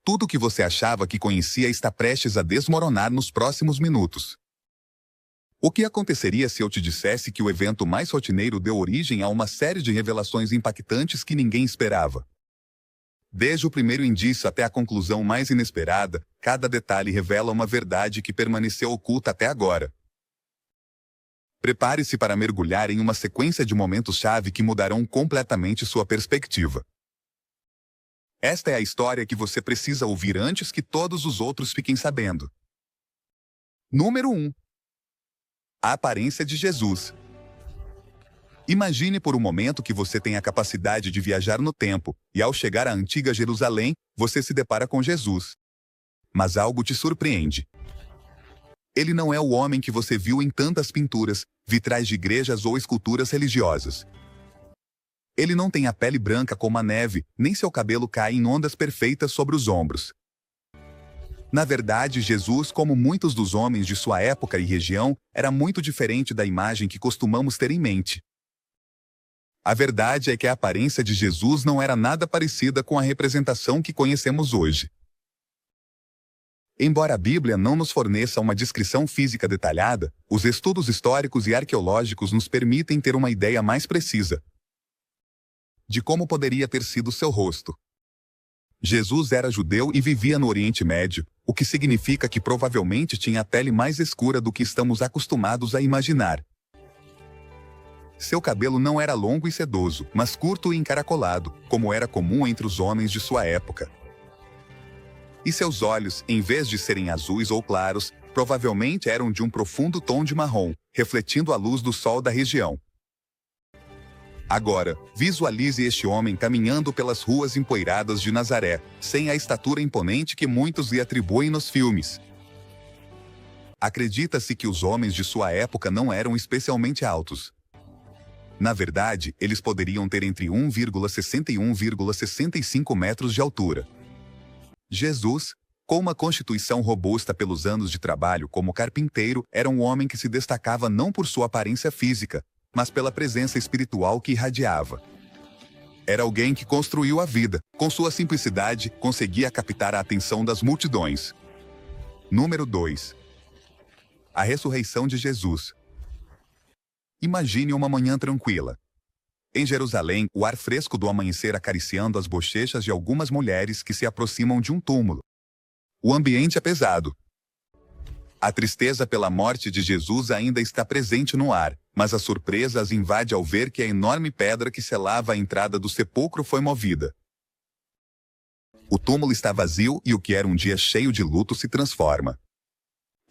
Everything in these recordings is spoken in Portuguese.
Tudo o que você achava que conhecia está prestes a desmoronar nos próximos minutos. O que aconteceria se eu te dissesse que o evento mais rotineiro deu origem a uma série de revelações impactantes que ninguém esperava? Desde o primeiro indício até a conclusão mais inesperada, cada detalhe revela uma verdade que permaneceu oculta até agora. Prepare-se para mergulhar em uma sequência de momentos-chave que mudarão completamente sua perspectiva. Esta é a história que você precisa ouvir antes que todos os outros fiquem sabendo. Número 1. A aparência de Jesus. Imagine por um momento que você tem a capacidade de viajar no tempo, e ao chegar à antiga Jerusalém, você se depara com Jesus. Mas algo te surpreende. Ele não é o homem que você viu em tantas pinturas, vitrais de igrejas ou esculturas religiosas. Ele não tem a pele branca como a neve, nem seu cabelo cai em ondas perfeitas sobre os ombros. Na verdade, Jesus, como muitos dos homens de sua época e região, era muito diferente da imagem que costumamos ter em mente. A verdade é que a aparência de Jesus não era nada parecida com a representação que conhecemos hoje. Embora a Bíblia não nos forneça uma descrição física detalhada, os estudos históricos e arqueológicos nos permitem ter uma ideia mais precisa de como poderia ter sido seu rosto. Jesus era judeu e vivia no Oriente Médio, o que significa que provavelmente tinha a pele mais escura do que estamos acostumados a imaginar. Seu cabelo não era longo e sedoso, mas curto e encaracolado, como era comum entre os homens de sua época. E seus olhos, em vez de serem azuis ou claros, provavelmente eram de um profundo tom de marrom, refletindo a luz do sol da região. Agora, visualize este homem caminhando pelas ruas empoeiradas de Nazaré, sem a estatura imponente que muitos lhe atribuem nos filmes. Acredita-se que os homens de sua época não eram especialmente altos. Na verdade, eles poderiam ter entre 1,60 e 1,65 metros de altura. Jesus, com uma constituição robusta pelos anos de trabalho como carpinteiro, era um homem que se destacava não por sua aparência física, mas pela presença espiritual que irradiava. Era alguém que construiu a vida. Com sua simplicidade, conseguia captar a atenção das multidões. Número 2. A ressurreição de Jesus. Imagine uma manhã tranquila. Em Jerusalém, o ar fresco do amanhecer acariciando as bochechas de algumas mulheres que se aproximam de um túmulo. O ambiente é pesado. A tristeza pela morte de Jesus ainda está presente no ar, mas a surpresa as invade ao ver que a enorme pedra que selava a entrada do sepulcro foi movida. O túmulo está vazio e o que era um dia cheio de luto se transforma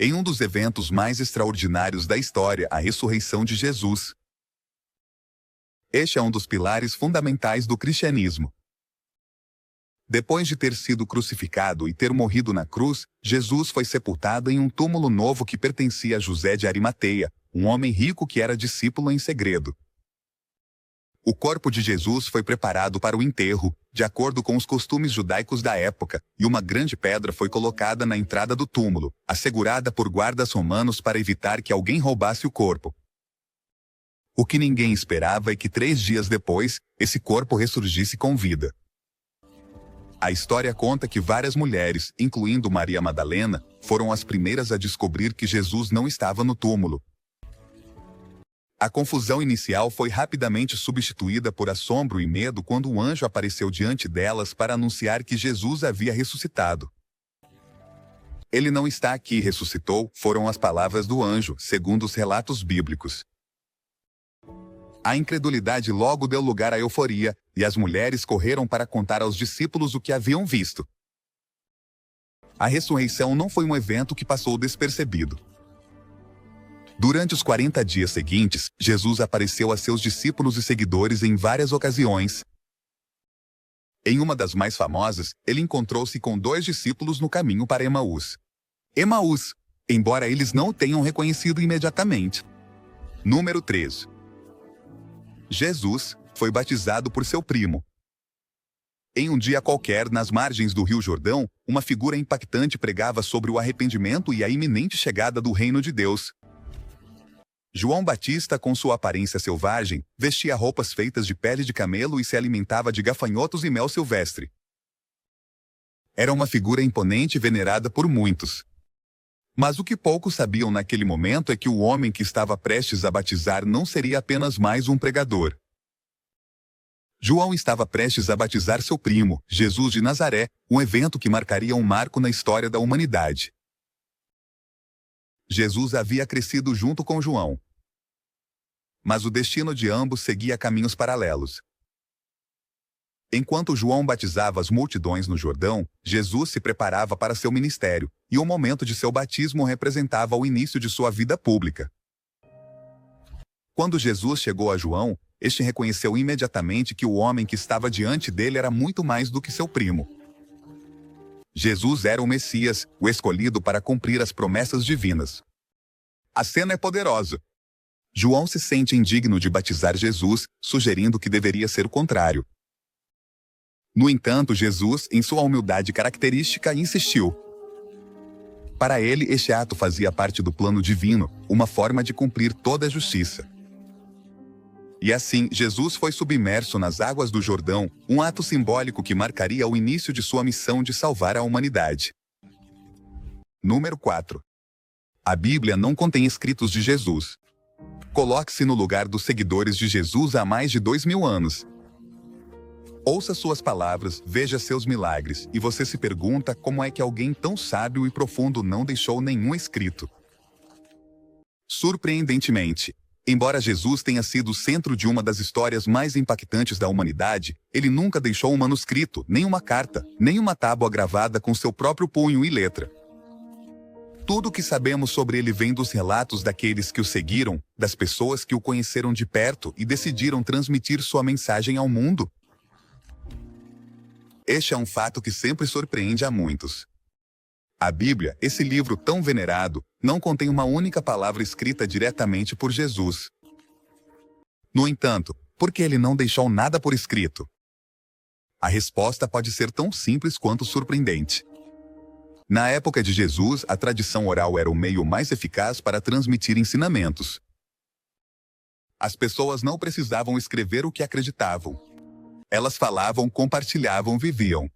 em um dos eventos mais extraordinários da história, a ressurreição de Jesus. Este é um dos pilares fundamentais do cristianismo. Depois de ter sido crucificado e ter morrido na cruz, Jesus foi sepultado em um túmulo novo que pertencia a José de Arimateia, um homem rico que era discípulo em segredo. O corpo de Jesus foi preparado para o enterro, de acordo com os costumes judaicos da época, e uma grande pedra foi colocada na entrada do túmulo, assegurada por guardas romanos para evitar que alguém roubasse o corpo. O que ninguém esperava é que 3 dias depois, esse corpo ressurgisse com vida. A história conta que várias mulheres, incluindo Maria Madalena, foram as primeiras a descobrir que Jesus não estava no túmulo. A confusão inicial foi rapidamente substituída por assombro e medo quando um anjo apareceu diante delas para anunciar que Jesus havia ressuscitado. Ele não está aqui, ressuscitou, foram as palavras do anjo, segundo os relatos bíblicos. A incredulidade logo deu lugar à euforia, e as mulheres correram para contar aos discípulos o que haviam visto. A ressurreição não foi um evento que passou despercebido. Durante os 40 dias seguintes, Jesus apareceu a seus discípulos e seguidores em várias ocasiões. Em uma das mais famosas, ele encontrou-se com 2 discípulos no caminho para Emaús. Emaús, embora eles não o tenham reconhecido imediatamente. Número 3. Jesus foi batizado por seu primo. Em um dia qualquer, nas margens do Rio Jordão, uma figura impactante pregava sobre o arrependimento e a iminente chegada do reino de Deus. João Batista, com sua aparência selvagem, vestia roupas feitas de pele de camelo e se alimentava de gafanhotos e mel silvestre. Era uma figura imponente e venerada por muitos. Mas o que poucos sabiam naquele momento é que o homem que estava prestes a batizar não seria apenas mais um pregador. João estava prestes a batizar seu primo, Jesus de Nazaré, um evento que marcaria um marco na história da humanidade. Jesus havia crescido junto com João. Mas o destino de ambos seguia caminhos paralelos. Enquanto João batizava as multidões no Jordão, Jesus se preparava para seu ministério, e o momento de seu batismo representava o início de sua vida pública. Quando Jesus chegou a João, este reconheceu imediatamente que o homem que estava diante dele era muito mais do que seu primo. Jesus era o Messias, o escolhido para cumprir as promessas divinas. A cena é poderosa. João se sente indigno de batizar Jesus, sugerindo que deveria ser o contrário. No entanto, Jesus, em sua humildade característica, insistiu. Para ele, este ato fazia parte do plano divino, uma forma de cumprir toda a justiça. E assim, Jesus foi submerso nas águas do Jordão, um ato simbólico que marcaria o início de sua missão de salvar a humanidade. Número 4. A Bíblia não contém escritos de Jesus. Coloque-se no lugar dos seguidores de Jesus há mais de 2000 anos. Ouça suas palavras, veja seus milagres, e você se pergunta como é que alguém tão sábio e profundo não deixou nenhum escrito. Surpreendentemente, embora Jesus tenha sido o centro de uma das histórias mais impactantes da humanidade, ele nunca deixou um manuscrito, nem uma carta, nem uma tábua gravada com seu próprio punho e letra. Tudo o que sabemos sobre ele vem dos relatos daqueles que o seguiram, das pessoas que o conheceram de perto e decidiram transmitir sua mensagem ao mundo. Este é um fato que sempre surpreende a muitos. A Bíblia, esse livro tão venerado, não contém uma única palavra escrita diretamente por Jesus. No entanto, por que ele não deixou nada por escrito? A resposta pode ser tão simples quanto surpreendente. Na época de Jesus, a tradição oral era o meio mais eficaz para transmitir ensinamentos. As pessoas não precisavam escrever o que acreditavam. Elas falavam, compartilhavam, viviam.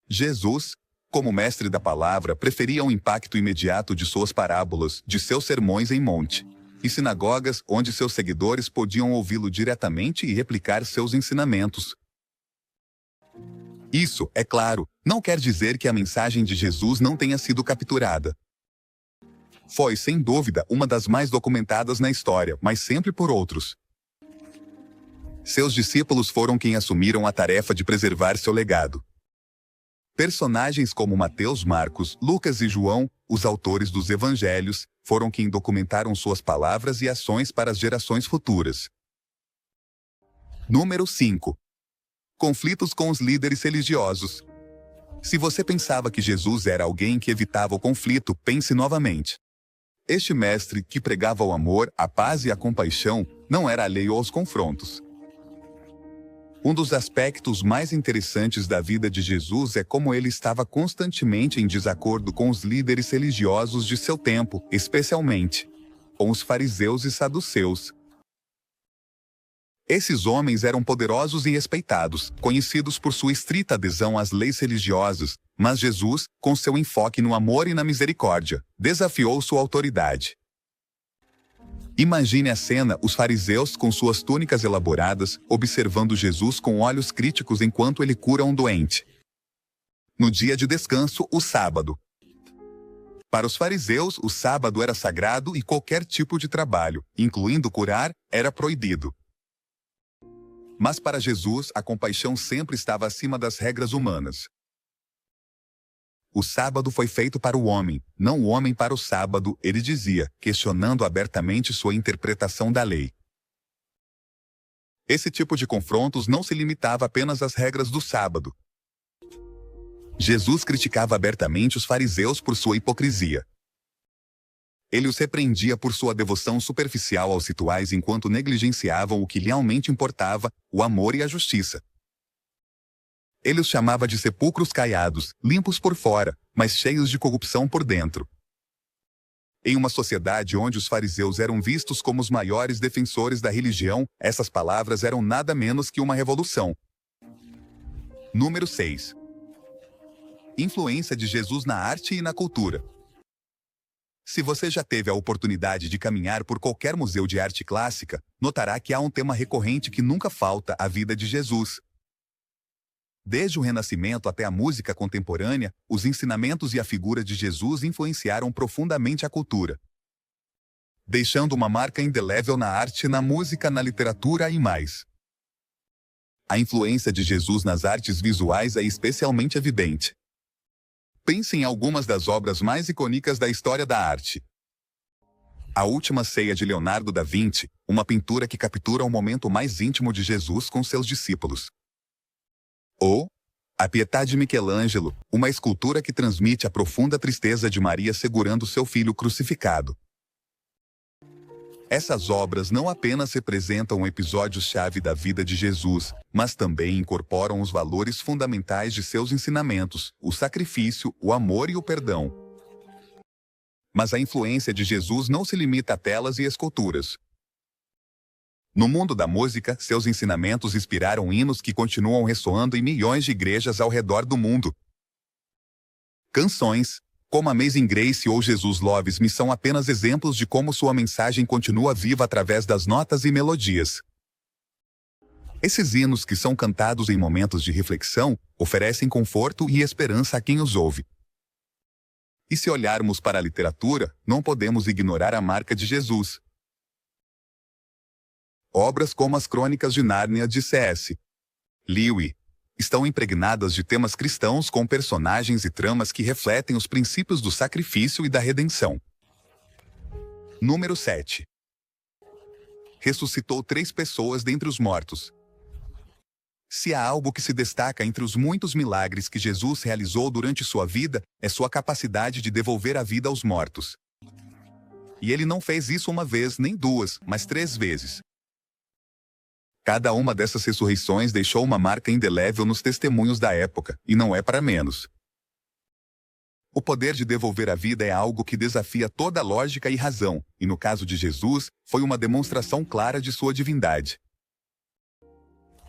Jesus, como mestre da palavra, preferia o impacto imediato de suas parábolas, de seus sermões em monte, e sinagogas onde seus seguidores podiam ouvi-lo diretamente e replicar seus ensinamentos. Isso, é claro, não quer dizer que a mensagem de Jesus não tenha sido capturada. Foi, sem dúvida, uma das mais documentadas na história, mas sempre por outros. Seus discípulos foram quem assumiram a tarefa de preservar seu legado. Personagens como Mateus, Marcos, Lucas e João, os autores dos evangelhos, foram quem documentaram suas palavras e ações para as gerações futuras. Número 5. Conflitos com os líderes religiosos. Se você pensava que Jesus era alguém que evitava o conflito, pense novamente. Este mestre, que pregava o amor, a paz e a compaixão, não era alheio aos confrontos. Um dos aspectos mais interessantes da vida de Jesus é como ele estava constantemente em desacordo com os líderes religiosos de seu tempo, especialmente com os fariseus e saduceus. Esses homens eram poderosos e respeitados, conhecidos por sua estrita adesão às leis religiosas, mas Jesus, com seu enfoque no amor e na misericórdia, desafiou sua autoridade. Imagine a cena, os fariseus com suas túnicas elaboradas, observando Jesus com olhos críticos enquanto ele cura um doente. No dia de descanso, o sábado. Para os fariseus, o sábado era sagrado e qualquer tipo de trabalho, incluindo curar, era proibido. Mas para Jesus, a compaixão sempre estava acima das regras humanas. O sábado foi feito para o homem, não o homem para o sábado, ele dizia, questionando abertamente sua interpretação da lei. Esse tipo de confrontos não se limitava apenas às regras do sábado. Jesus criticava abertamente os fariseus por sua hipocrisia. Ele os repreendia por sua devoção superficial aos rituais enquanto negligenciavam o que realmente importava, o amor e a justiça. Ele os chamava de sepulcros caiados, limpos por fora, mas cheios de corrupção por dentro. Em uma sociedade onde os fariseus eram vistos como os maiores defensores da religião, essas palavras eram nada menos que uma revolução. Número 6. Influência de Jesus na arte e na cultura. Se você já teve a oportunidade de caminhar por qualquer museu de arte clássica, notará que há um tema recorrente que nunca falta: a vida de Jesus. Desde o Renascimento até a música contemporânea, os ensinamentos e a figura de Jesus influenciaram profundamente a cultura, deixando uma marca indelével na arte, na música, na literatura e mais. A influência de Jesus nas artes visuais é especialmente evidente. Pense em algumas das obras mais icônicas da história da arte. A Última Ceia de Leonardo da Vinci, uma pintura que captura o momento mais íntimo de Jesus com seus discípulos. Ou A Pietà de Michelangelo, uma escultura que transmite a profunda tristeza de Maria segurando seu filho crucificado. Essas obras não apenas representam episódios-chave da vida de Jesus, mas também incorporam os valores fundamentais de seus ensinamentos: o sacrifício, o amor e o perdão. Mas a influência de Jesus não se limita a telas e esculturas. No mundo da música, seus ensinamentos inspiraram hinos que continuam ressoando em milhões de igrejas ao redor do mundo. Canções como Amazing Grace ou Jesus Loves Me são apenas exemplos de como sua mensagem continua viva através das notas e melodias. Esses hinos, que são cantados em momentos de reflexão, oferecem conforto e esperança a quem os ouve. E se olharmos para a literatura, não podemos ignorar a marca de Jesus. Obras como as Crônicas de Nárnia de C.S. Lewis estão impregnadas de temas cristãos com personagens e tramas que refletem os princípios do sacrifício e da redenção. Número 7. Ressuscitou 3 pessoas dentre os mortos. Se há algo que se destaca entre os muitos milagres que Jesus realizou durante sua vida, é sua capacidade de devolver a vida aos mortos. E ele não fez isso uma vez nem 2, mas 3 vezes. Cada uma dessas ressurreições deixou uma marca indelével nos testemunhos da época, e não é para menos. O poder de devolver a vida é algo que desafia toda a lógica e razão, e no caso de Jesus, foi uma demonstração clara de sua divindade.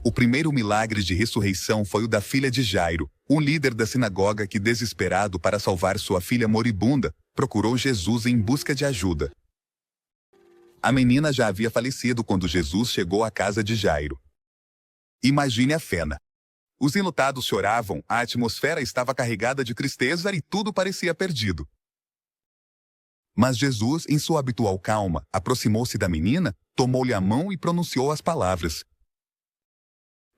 O primeiro milagre de ressurreição foi o da filha de Jairo, um líder da sinagoga que, desesperado para salvar sua filha moribunda, procurou Jesus em busca de ajuda. A menina já havia falecido quando Jesus chegou à casa de Jairo. Imagine a cena. Os enlutados choravam, a atmosfera estava carregada de tristeza e tudo parecia perdido. Mas Jesus, em sua habitual calma, aproximou-se da menina, tomou-lhe a mão e pronunciou as palavras: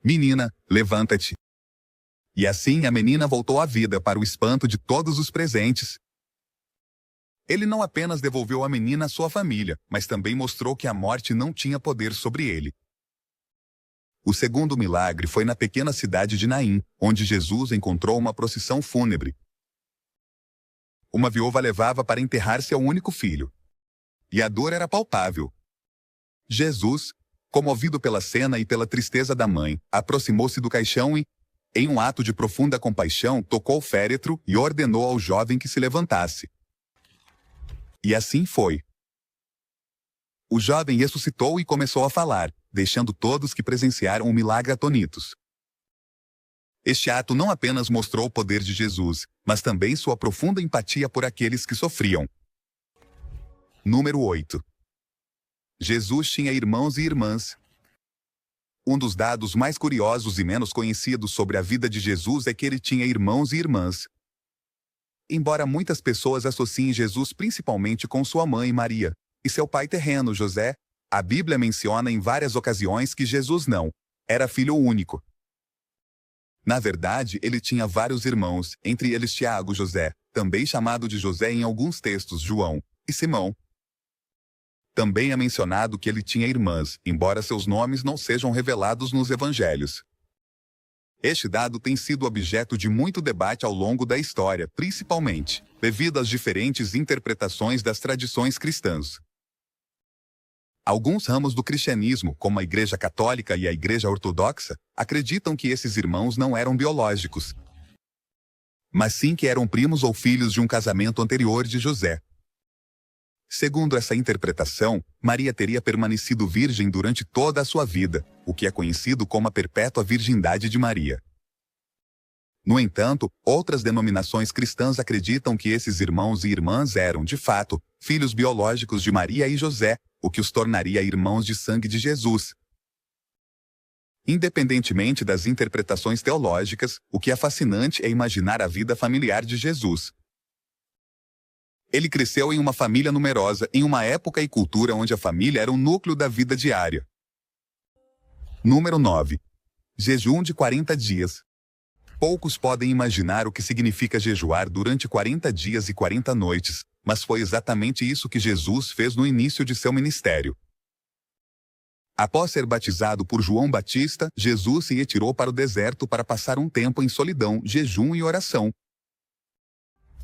"Menina, levanta-te." E assim a menina voltou à vida, para o espanto de todos os presentes. Ele não apenas devolveu a menina à sua família, mas também mostrou que a morte não tinha poder sobre ele. O segundo milagre foi na pequena cidade de Naim, onde Jesus encontrou uma procissão fúnebre. Uma viúva levava para enterrar seu único filho. E a dor era palpável. Jesus, comovido pela cena e pela tristeza da mãe, aproximou-se do caixão e, em um ato de profunda compaixão, tocou o féretro e ordenou ao jovem que se levantasse. E assim foi. O jovem ressuscitou e começou a falar, deixando todos que presenciaram o milagre atônitos. Este ato não apenas mostrou o poder de Jesus, mas também sua profunda empatia por aqueles que sofriam. Número 8. Jesus tinha irmãos e irmãs. Um dos dados mais curiosos e menos conhecidos sobre a vida de Jesus é que ele tinha irmãos e irmãs. Embora muitas pessoas associem Jesus principalmente com sua mãe Maria e seu pai terreno José, a Bíblia menciona em várias ocasiões que Jesus não era filho único. Na verdade, ele tinha vários irmãos, entre eles Tiago, José, também chamado de José em alguns textos, João e Simão. Também é mencionado que ele tinha irmãs, embora seus nomes não sejam revelados nos evangelhos. Este dado tem sido objeto de muito debate ao longo da história, principalmente devido às diferentes interpretações das tradições cristãs. Alguns ramos do cristianismo, como a Igreja Católica e a Igreja Ortodoxa, acreditam que esses irmãos não eram biológicos, mas sim que eram primos ou filhos de um casamento anterior de José. Segundo essa interpretação, Maria teria permanecido virgem durante toda a sua vida, o que é conhecido como a perpétua virgindade de Maria. No entanto, outras denominações cristãs acreditam que esses irmãos e irmãs eram, de fato, filhos biológicos de Maria e José, o que os tornaria irmãos de sangue de Jesus. Independentemente das interpretações teológicas, o que é fascinante é imaginar a vida familiar de Jesus. Ele cresceu em uma família numerosa, em uma época e cultura onde a família era o núcleo da vida diária. Número 9. Jejum de 40 dias. Poucos podem imaginar o que significa jejuar durante 40 dias e 40 noites, mas foi exatamente isso que Jesus fez no início de seu ministério. Após ser batizado por João Batista, Jesus se retirou para o deserto para passar um tempo em solidão, jejum e oração.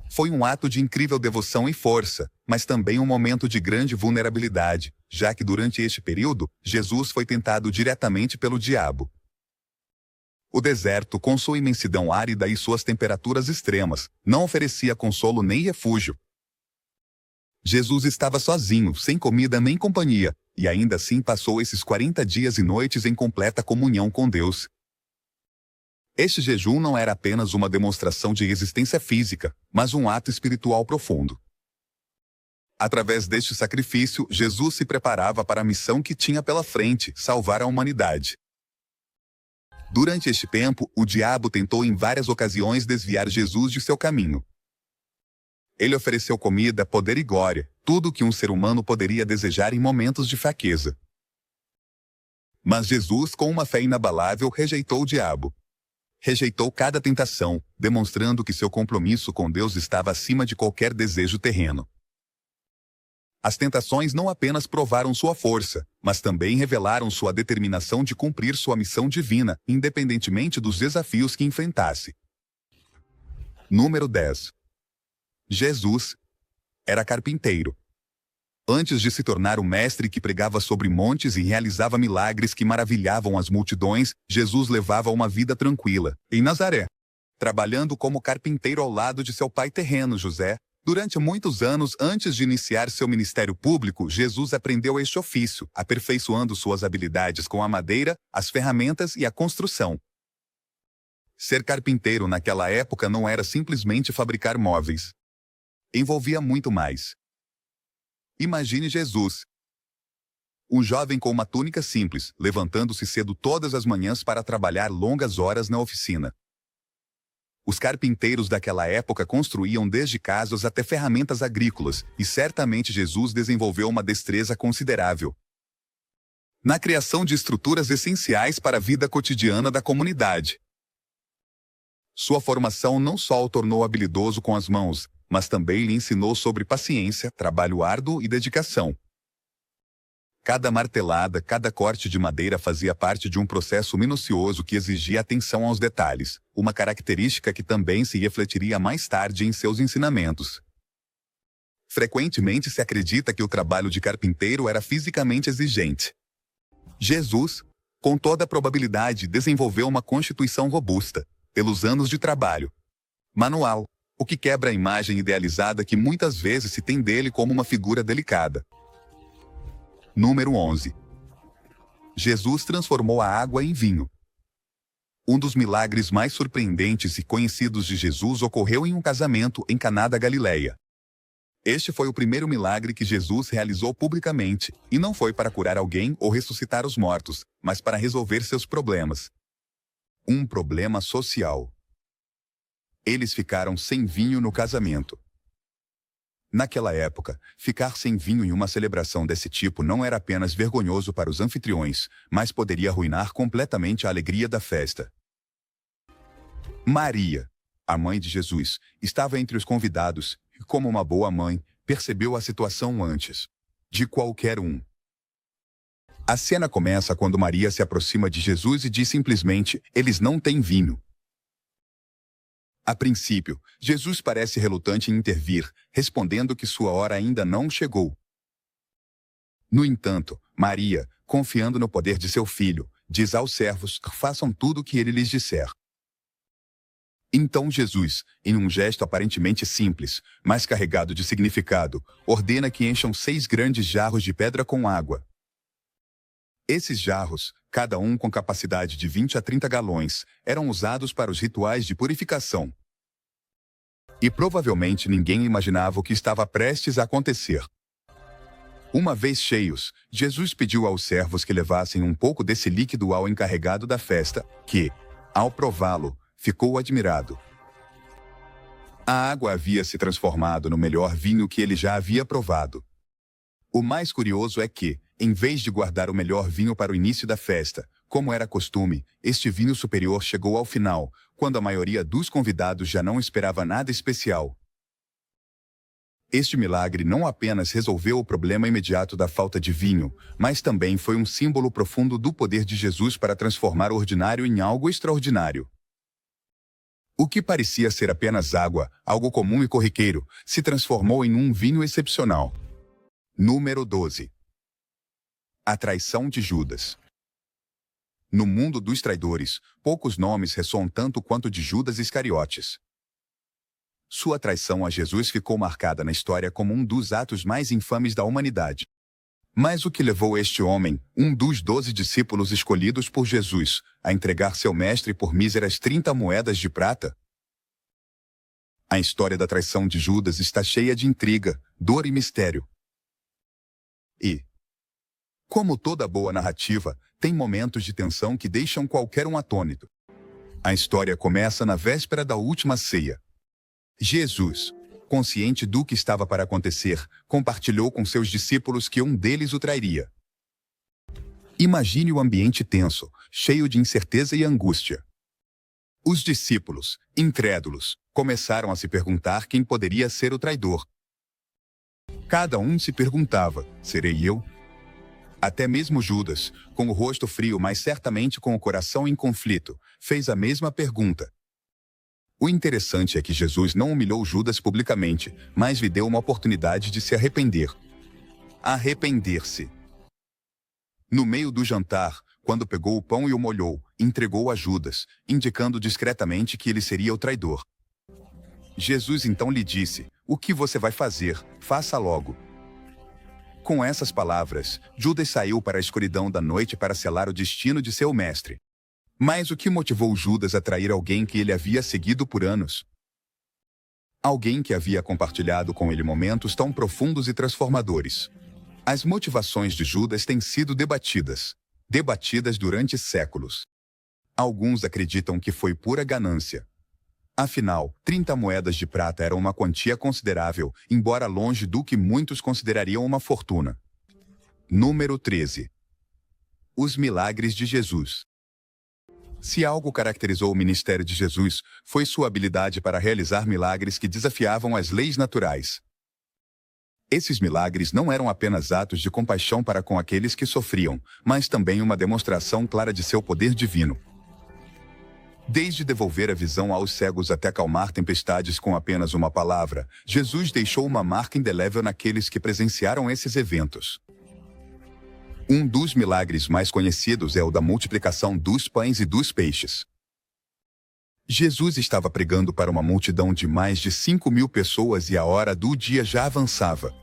Foi um ato de incrível devoção e força, mas também um momento de grande vulnerabilidade, já que durante este período, Jesus foi tentado diretamente pelo diabo. O deserto, com sua imensidão árida e suas temperaturas extremas, não oferecia consolo nem refúgio. Jesus estava sozinho, sem comida nem companhia, e ainda assim passou esses 40 dias e noites em completa comunhão com Deus. Este jejum não era apenas uma demonstração de resistência física, mas um ato espiritual profundo. Através deste sacrifício, Jesus se preparava para a missão que tinha pela frente, salvar a humanidade. Durante este tempo, o diabo tentou em várias ocasiões desviar Jesus de seu caminho. Ele ofereceu comida, poder e glória, tudo o que um ser humano poderia desejar em momentos de fraqueza. Mas Jesus, com uma fé inabalável, rejeitou o diabo. Rejeitou cada tentação, demonstrando que seu compromisso com Deus estava acima de qualquer desejo terreno. As tentações não apenas provaram sua força, mas também revelaram sua determinação de cumprir sua missão divina, independentemente dos desafios que enfrentasse. Número 10. Jesus era carpinteiro. Antes de se tornar o mestre que pregava sobre montes e realizava milagres que maravilhavam as multidões, Jesus levava uma vida tranquila, em Nazaré, trabalhando como carpinteiro ao lado de seu pai terreno, José. Durante muitos anos antes de iniciar seu ministério público, Jesus aprendeu este ofício, aperfeiçoando suas habilidades com a madeira, as ferramentas e a construção. Ser carpinteiro naquela época não era simplesmente fabricar móveis. Envolvia muito mais. Imagine Jesus, um jovem com uma túnica simples, levantando-se cedo todas as manhãs para trabalhar longas horas na oficina. Os carpinteiros daquela época construíam desde casas até ferramentas agrícolas, e certamente Jesus desenvolveu uma destreza considerável na criação de estruturas essenciais para a vida cotidiana da comunidade. Sua formação não só o tornou habilidoso com as mãos, mas também lhe ensinou sobre paciência, trabalho árduo e dedicação. Cada martelada, cada corte de madeira fazia parte de um processo minucioso que exigia atenção aos detalhes, uma característica que também se refletiria mais tarde em seus ensinamentos. Frequentemente se acredita que o trabalho de carpinteiro era fisicamente exigente. Jesus, com toda probabilidade, desenvolveu uma constituição robusta, pelos anos de trabalho manual, o que quebra a imagem idealizada que muitas vezes se tem dele como uma figura delicada. Número 11. Jesus transformou a água em vinho. Um dos milagres mais surpreendentes e conhecidos de Jesus ocorreu em um casamento em Caná da Galileia. Este foi o primeiro milagre que Jesus realizou publicamente, e não foi para curar alguém ou ressuscitar os mortos, mas para resolver seus problemas. Um problema social. Eles ficaram sem vinho no casamento. Naquela época, ficar sem vinho em uma celebração desse tipo não era apenas vergonhoso para os anfitriões, mas poderia arruinar completamente a alegria da festa. Maria, a mãe de Jesus, estava entre os convidados e, como uma boa mãe, percebeu a situação antes de qualquer um. A cena começa quando Maria se aproxima de Jesus e diz simplesmente: "Eles não têm vinho." A princípio, Jesus parece relutante em intervir, respondendo que sua hora ainda não chegou. No entanto, Maria, confiando no poder de seu filho, diz aos servos que façam tudo o que ele lhes disser. Então Jesus, em um gesto aparentemente simples, mas carregado de significado, ordena que encham 6 grandes jarros de pedra com água. Esses jarros, cada um com capacidade de 20 a 30 galões, eram usados para os rituais de purificação. E provavelmente ninguém imaginava o que estava prestes a acontecer. Uma vez cheios, Jesus pediu aos servos que levassem um pouco desse líquido ao encarregado da festa, que, ao prová-lo, ficou admirado. A água havia se transformado no melhor vinho que ele já havia provado. O mais curioso é que, em vez de guardar o melhor vinho para o início da festa, como era costume, este vinho superior chegou ao final, quando a maioria dos convidados já não esperava nada especial. Este milagre não apenas resolveu o problema imediato da falta de vinho, mas também foi um símbolo profundo do poder de Jesus para transformar o ordinário em algo extraordinário. O que parecia ser apenas água, algo comum e corriqueiro, se transformou em um vinho excepcional. Número 12. A traição de Judas. No mundo dos traidores, poucos nomes ressoam tanto quanto de Judas Iscariotes. Sua traição a Jesus ficou marcada na história como um dos atos mais infames da humanidade. Mas o que levou este homem, um dos 12 discípulos escolhidos por Jesus, a entregar seu mestre por míseras 30 moedas de prata? A história da traição de Judas está cheia de intriga, dor e mistério. E, como toda boa narrativa, tem momentos de tensão que deixam qualquer um atônito. A história começa na véspera da última ceia. Jesus, consciente do que estava para acontecer, compartilhou com seus discípulos que um deles o trairia. Imagine o ambiente tenso, cheio de incerteza e angústia. Os discípulos, incrédulos, começaram a se perguntar quem poderia ser o traidor. Cada um se perguntava: serei eu? Até mesmo Judas, com o rosto frio, mas certamente com o coração em conflito, fez a mesma pergunta. O interessante é que Jesus não humilhou Judas publicamente, mas lhe deu uma oportunidade de se arrepender. Arrepender-se. No meio do jantar, quando pegou o pão e o molhou, entregou a Judas, indicando discretamente que ele seria o traidor. Jesus então lhe disse: "O que você vai fazer? Faça logo." Com essas palavras, Judas saiu para a escuridão da noite para selar o destino de seu mestre. Mas o que motivou Judas a trair alguém que ele havia seguido por anos? Alguém que havia compartilhado com ele momentos tão profundos e transformadores. As motivações de Judas têm sido debatidas durante séculos. Alguns acreditam que foi pura ganância. Afinal, 30 moedas de prata eram uma quantia considerável, embora longe do que muitos considerariam uma fortuna. Número 13. Os milagres de Jesus. Se algo caracterizou o ministério de Jesus, foi sua habilidade para realizar milagres que desafiavam as leis naturais. Esses milagres não eram apenas atos de compaixão para com aqueles que sofriam, mas também uma demonstração clara de seu poder divino. Desde devolver a visão aos cegos até acalmar tempestades com apenas uma palavra, Jesus deixou uma marca indelével naqueles que presenciaram esses eventos. Um dos milagres mais conhecidos é o da multiplicação dos pães e dos peixes. Jesus estava pregando para uma multidão de mais de 5.000 pessoas e a hora do dia já avançava.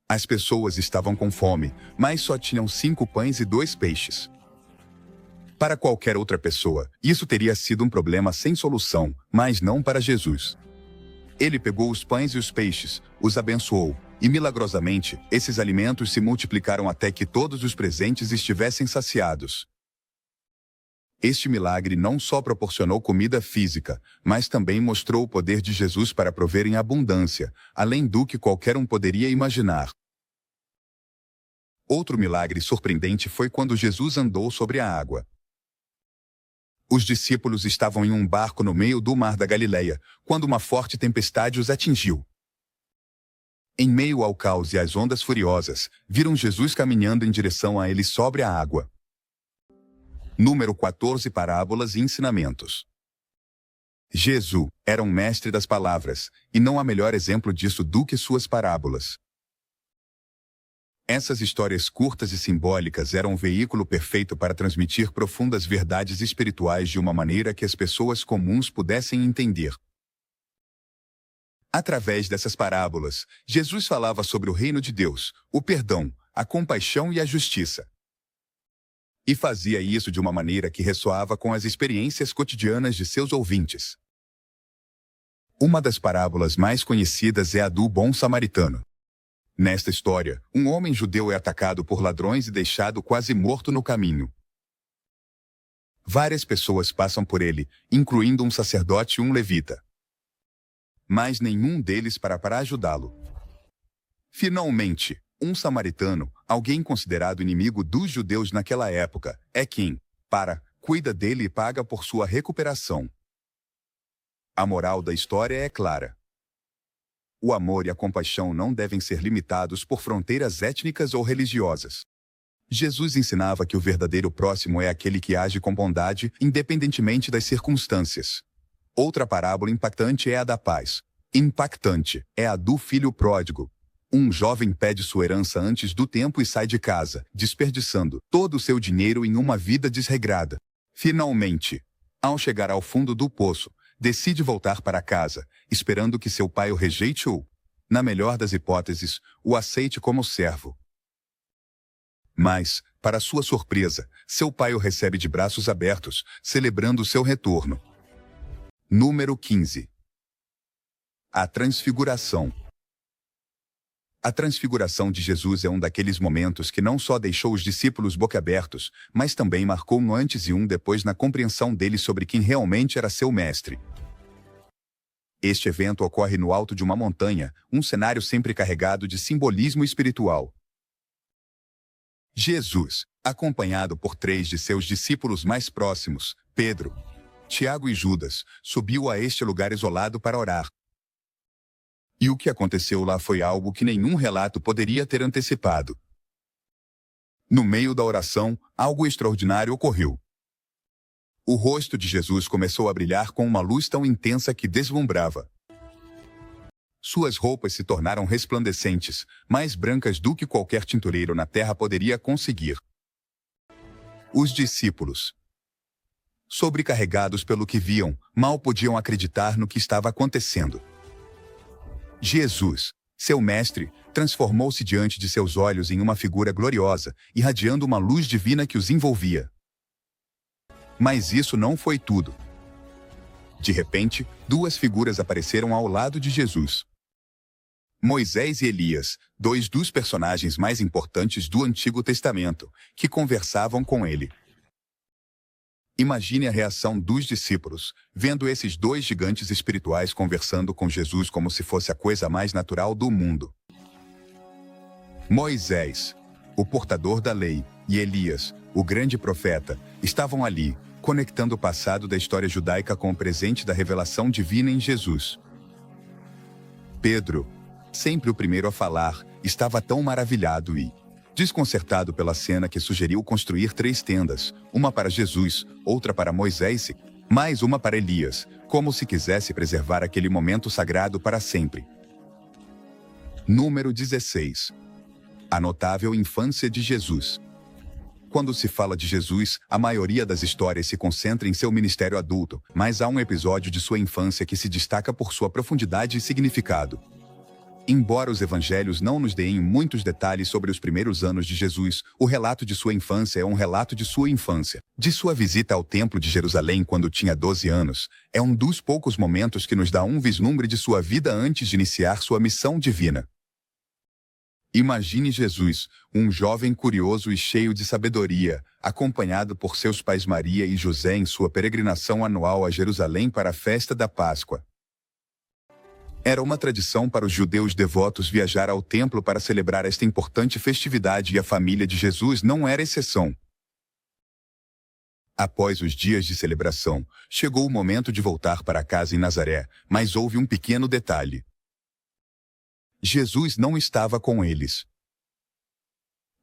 As pessoas estavam com fome, mas só tinham 5 pães e 2 peixes. Para qualquer outra pessoa, isso teria sido um problema sem solução, mas não para Jesus. Ele pegou os pães e os peixes, os abençoou, e milagrosamente, esses alimentos se multiplicaram até que todos os presentes estivessem saciados. Este milagre não só proporcionou comida física, mas também mostrou o poder de Jesus para prover em abundância, além do que qualquer um poderia imaginar. Outro milagre surpreendente foi quando Jesus andou sobre a água. Os discípulos estavam em um barco no meio do mar da Galileia, quando uma forte tempestade os atingiu. Em meio ao caos e às ondas furiosas, viram Jesus caminhando em direção a eles sobre a água. Número 14. Parábolas e ensinamentos. Jesus era um mestre das palavras, e não há melhor exemplo disso do que suas parábolas. Essas histórias curtas e simbólicas eram um veículo perfeito para transmitir profundas verdades espirituais de uma maneira que as pessoas comuns pudessem entender. Através dessas parábolas, Jesus falava sobre o reino de Deus, o perdão, a compaixão e a justiça. E fazia isso de uma maneira que ressoava com as experiências cotidianas de seus ouvintes. Uma das parábolas mais conhecidas é a do bom samaritano. Nesta história, um homem judeu é atacado por ladrões e deixado quase morto no caminho. Várias pessoas passam por ele, incluindo um sacerdote e um levita. Mas nenhum deles para ajudá-lo. Finalmente, um samaritano, alguém considerado inimigo dos judeus naquela época, é quem, cuida dele e paga por sua recuperação. A moral da história é clara. O amor e a compaixão não devem ser limitados por fronteiras étnicas ou religiosas. Jesus ensinava que o verdadeiro próximo é aquele que age com bondade, independentemente das circunstâncias. Outra parábola impactante é a da paz. Impactante é a do filho pródigo. Um jovem pede sua herança antes do tempo e sai de casa, desperdiçando todo o seu dinheiro em uma vida desregrada. Finalmente, ao chegar ao fundo do poço, decide voltar para casa, esperando que seu pai o rejeite ou, na melhor das hipóteses, o aceite como servo. Mas, para sua surpresa, seu pai o recebe de braços abertos, celebrando seu retorno. Número 15. A Transfiguração. A transfiguração de Jesus é um daqueles momentos que não só deixou os discípulos boquiabertos, mas também marcou um antes e um depois na compreensão deles sobre quem realmente era seu mestre. Este evento ocorre no alto de uma montanha, um cenário sempre carregado de simbolismo espiritual. Jesus, acompanhado por 3 de seus discípulos mais próximos, Pedro, Tiago e Judas, subiu a este lugar isolado para orar. E o que aconteceu lá foi algo que nenhum relato poderia ter antecipado. No meio da oração, algo extraordinário ocorreu. O rosto de Jesus começou a brilhar com uma luz tão intensa que deslumbrava. Suas roupas se tornaram resplandecentes, mais brancas do que qualquer tintureiro na terra poderia conseguir. Os discípulos, sobrecarregados pelo que viam, mal podiam acreditar no que estava acontecendo. Jesus, seu mestre, transformou-se diante de seus olhos em uma figura gloriosa, irradiando uma luz divina que os envolvia. Mas isso não foi tudo. De repente, 2 figuras apareceram ao lado de Jesus. Moisés e Elias, 2 dos personagens mais importantes do Antigo Testamento, que conversavam com ele. Imagine a reação dos discípulos, vendo esses 2 gigantes espirituais conversando com Jesus como se fosse a coisa mais natural do mundo. Moisés, o portador da lei, e Elias, o grande profeta, estavam ali, conectando o passado da história judaica com o presente da revelação divina em Jesus. Pedro, sempre o primeiro a falar, estava tão maravilhado e desconcertado pela cena que sugeriu construir 3 tendas, uma para Jesus, outra para Moisés e mais uma para Elias, como se quisesse preservar aquele momento sagrado para sempre. Número 16. A notável infância de Jesus. Quando se fala de Jesus, a maioria das histórias se concentra em seu ministério adulto, mas há um episódio de sua infância que se destaca por sua profundidade e significado. Embora os evangelhos não nos deem muitos detalhes sobre os primeiros anos de Jesus, o relato de sua infância é um relato de sua infância. De sua visita ao Templo de Jerusalém quando tinha 12 anos, é um dos poucos momentos que nos dá um vislumbre de sua vida antes de iniciar sua missão divina. Imagine Jesus, um jovem curioso e cheio de sabedoria, acompanhado por seus pais Maria e José em sua peregrinação anual a Jerusalém para a festa da Páscoa. Era uma tradição para os judeus devotos viajar ao templo para celebrar esta importante festividade e a família de Jesus não era exceção. Após os dias de celebração, chegou o momento de voltar para casa em Nazaré, mas houve um pequeno detalhe. Jesus não estava com eles.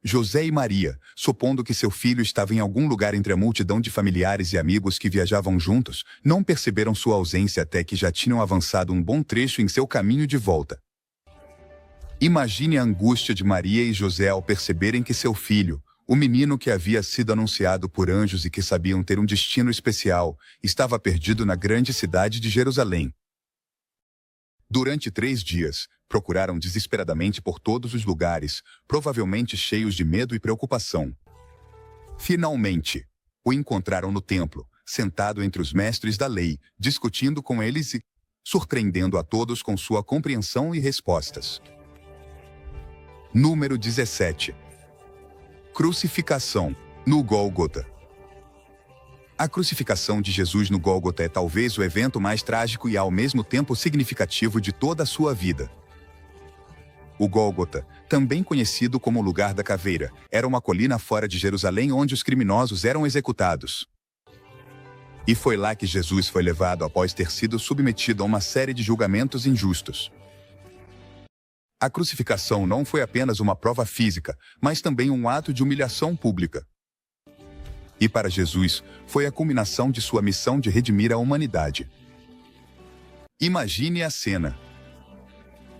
José e Maria, supondo que seu filho estava em algum lugar entre a multidão de familiares e amigos que viajavam juntos, não perceberam sua ausência até que já tinham avançado um bom trecho em seu caminho de volta. Imagine a angústia de Maria e José ao perceberem que seu filho, o menino que havia sido anunciado por anjos e que sabiam ter um destino especial, estava perdido na grande cidade de Jerusalém. Durante 3 dias, procuraram desesperadamente por todos os lugares, provavelmente cheios de medo e preocupação. Finalmente, o encontraram no templo, sentado entre os mestres da lei, discutindo com eles e surpreendendo a todos com sua compreensão e respostas. Número 17. Crucificação, no Gólgota. A crucificação de Jesus no Gólgota é talvez o evento mais trágico e ao mesmo tempo significativo de toda a sua vida. O Gólgota, também conhecido como Lugar da Caveira, era uma colina fora de Jerusalém onde os criminosos eram executados. E foi lá que Jesus foi levado após ter sido submetido a uma série de julgamentos injustos. A crucificação não foi apenas uma prova física, mas também um ato de humilhação pública. E para Jesus, foi a culminação de sua missão de redimir a humanidade. Imagine a cena.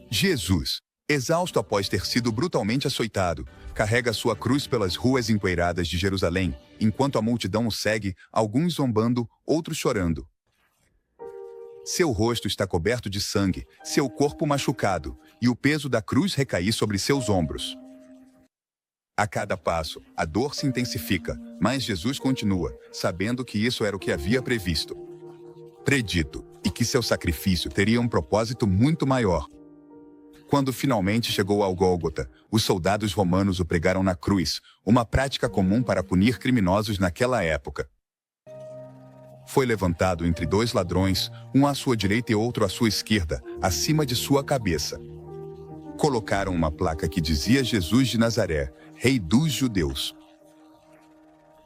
Jesus, exausto após ter sido brutalmente açoitado, carrega sua cruz pelas ruas empoeiradas de Jerusalém, enquanto a multidão o segue, alguns zombando, outros chorando. Seu rosto está coberto de sangue, seu corpo machucado, e o peso da cruz recai sobre seus ombros. A cada passo, a dor se intensifica, mas Jesus continua, sabendo que isso era o que havia previsto, predito, e que seu sacrifício teria um propósito muito maior. Quando finalmente chegou ao Gólgota, os soldados romanos o pregaram na cruz, uma prática comum para punir criminosos naquela época. Foi levantado entre dois ladrões, um à sua direita e outro à sua esquerda, acima de sua cabeça. Colocaram uma placa que dizia Jesus de Nazaré, Rei dos Judeus.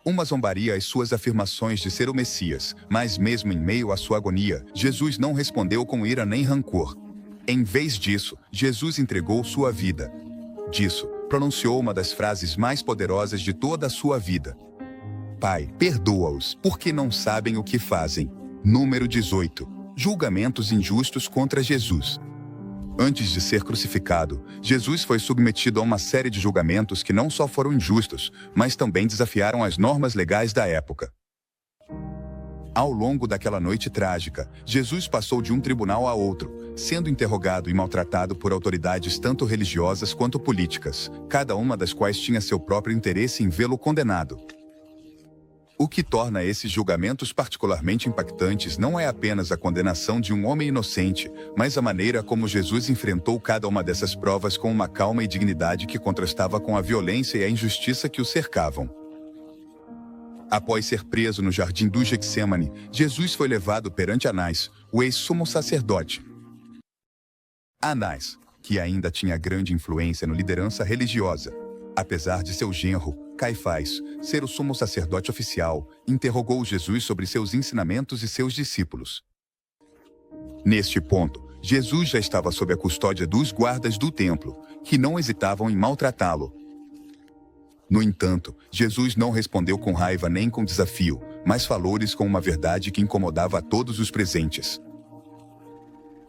Uma zombaria às suas afirmações de ser o Messias, mas mesmo em meio à sua agonia, Jesus não respondeu com ira nem rancor. Em vez disso, Jesus entregou sua vida. Disso, pronunciou uma das frases mais poderosas de toda a sua vida. Pai, perdoa-os, porque não sabem o que fazem. Número 18. Julgamentos injustos contra Jesus. Antes de ser crucificado, Jesus foi submetido a uma série de julgamentos que não só foram injustos, mas também desafiaram as normas legais da época. Ao longo daquela noite trágica, Jesus passou de um tribunal a outro, sendo interrogado e maltratado por autoridades tanto religiosas quanto políticas, cada uma das quais tinha seu próprio interesse em vê-lo condenado. O que torna esses julgamentos particularmente impactantes não é apenas a condenação de um homem inocente, mas a maneira como Jesus enfrentou cada uma dessas provas com uma calma e dignidade que contrastava com a violência e a injustiça que o cercavam. Após ser preso no jardim do Getsêmani, Jesus foi levado perante Anás, o ex-sumo sacerdote. Anás, que ainda tinha grande influência na liderança religiosa, apesar de seu genro, Caifás, ser o sumo sacerdote oficial, interrogou Jesus sobre seus ensinamentos e seus discípulos. Neste ponto, Jesus já estava sob a custódia dos guardas do templo, que não hesitavam em maltratá-lo. No entanto, Jesus não respondeu com raiva nem com desafio, mas falou-lhes com uma verdade que incomodava a todos os presentes.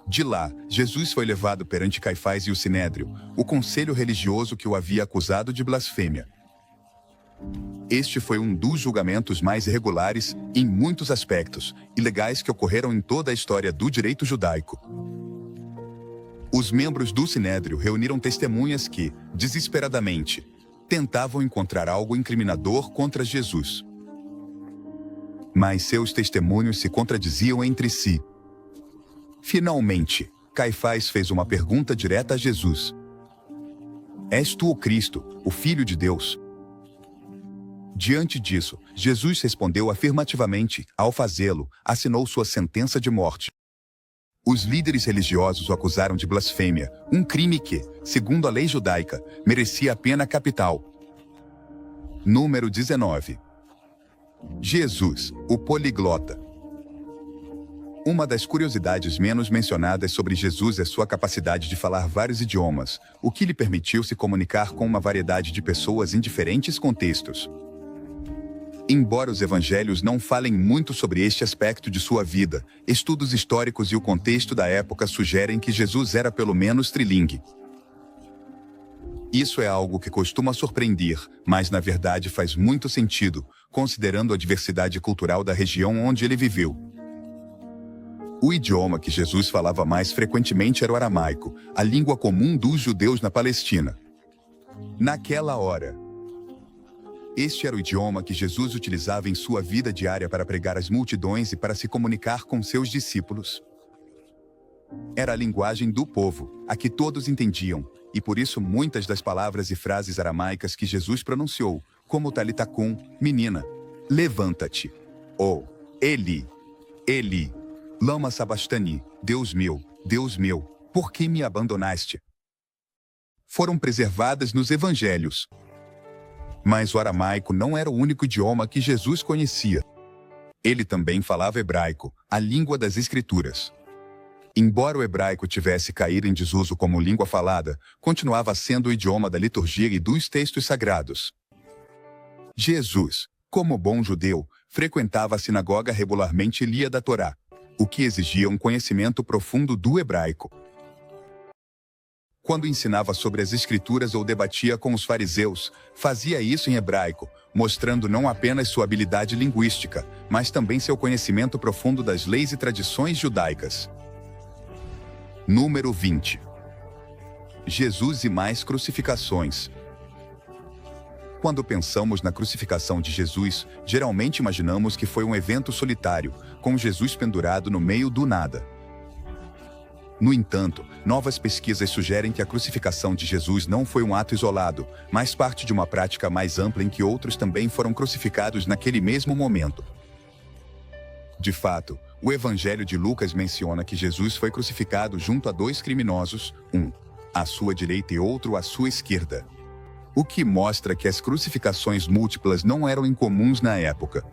De lá, Jesus foi levado perante Caifás e o Sinédrio, o conselho religioso que o havia acusado de blasfêmia. Este foi um dos julgamentos mais irregulares, em muitos aspectos, ilegais que ocorreram em toda a história do direito judaico. Os membros do Sinédrio reuniram testemunhas que, desesperadamente, tentavam encontrar algo incriminador contra Jesus. Mas seus testemunhos se contradiziam entre si. Finalmente, Caifás fez uma pergunta direta a Jesus. És tu o Cristo, o Filho de Deus? Diante disso, Jesus respondeu afirmativamente. Ao fazê-lo, assinou sua sentença de morte. Os líderes religiosos o acusaram de blasfêmia, um crime que, segundo a lei judaica, merecia a pena capital. Número 19. Jesus, o poliglota. Uma das curiosidades menos mencionadas sobre Jesus é sua capacidade de falar vários idiomas, o que lhe permitiu se comunicar com uma variedade de pessoas em diferentes contextos. Embora os evangelhos não falem muito sobre este aspecto de sua vida, estudos históricos e o contexto da época sugerem que Jesus era pelo menos trilingue. Isso é algo que costuma surpreender, mas na verdade faz muito sentido, considerando a diversidade cultural da região onde ele viveu. O idioma que Jesus falava mais frequentemente era o aramaico, a língua comum dos judeus na Palestina. Naquela hora, Este era o idioma que Jesus utilizava em sua vida diária para pregar às multidões e para se comunicar com seus discípulos. Era a linguagem do povo, a que todos entendiam, e por isso muitas das palavras e frases aramaicas que Jesus pronunciou, como Talita cum, menina, levanta-te, ou Eli, Eli, lama sabachthani, Deus meu, por que me abandonaste? Foram preservadas nos evangelhos. Mas o aramaico não era o único idioma que Jesus conhecia. Ele também falava hebraico, a língua das Escrituras. Embora o hebraico tivesse caído em desuso como língua falada, continuava sendo o idioma da liturgia e dos textos sagrados. Jesus, como bom judeu, frequentava a sinagoga regularmente e lia da Torá, o que exigia um conhecimento profundo do hebraico. Quando ensinava sobre as Escrituras ou debatia com os fariseus, fazia isso em hebraico, mostrando não apenas sua habilidade linguística, mas também seu conhecimento profundo das leis e tradições judaicas. Número 20. Jesus e mais crucificações. Quando pensamos na crucificação de Jesus, geralmente imaginamos que foi um evento solitário, com Jesus pendurado no meio do nada. No entanto, novas pesquisas sugerem que a crucificação de Jesus não foi um ato isolado, mas parte de uma prática mais ampla em que outros também foram crucificados naquele mesmo momento. De fato, o Evangelho de Lucas menciona que Jesus foi crucificado junto a dois criminosos, um à sua direita e outro à sua esquerda. O que mostra que as crucificações múltiplas não eram incomuns na época.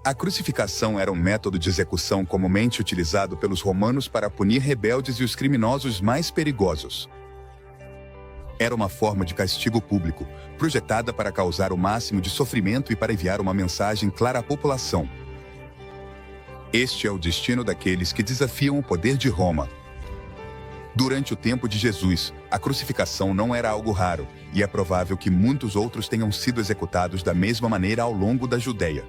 A crucificação era um método de execução comumente utilizado pelos romanos para punir rebeldes e os criminosos mais perigosos. Era uma forma de castigo público, projetada para causar o máximo de sofrimento e para enviar uma mensagem clara à população. Este é o destino daqueles que desafiam o poder de Roma. Durante o tempo de Jesus, a crucificação não era algo raro, e é provável que muitos outros tenham sido executados da mesma maneira ao longo da Judeia.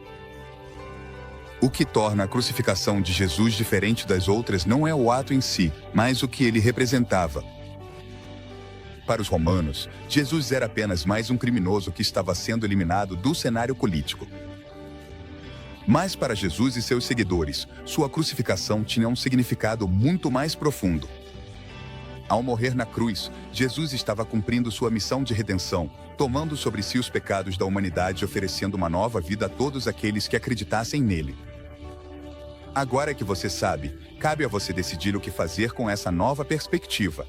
O que torna a crucificação de Jesus diferente das outras não é o ato em si, mas o que ele representava. Para os romanos, Jesus era apenas mais um criminoso que estava sendo eliminado do cenário político. Mas para Jesus e seus seguidores, sua crucificação tinha um significado muito mais profundo. Ao morrer na cruz, Jesus estava cumprindo sua missão de redenção, tomando sobre si os pecados da humanidade e oferecendo uma nova vida a todos aqueles que acreditassem nele. Agora que você sabe, cabe a você decidir o que fazer com essa nova perspectiva.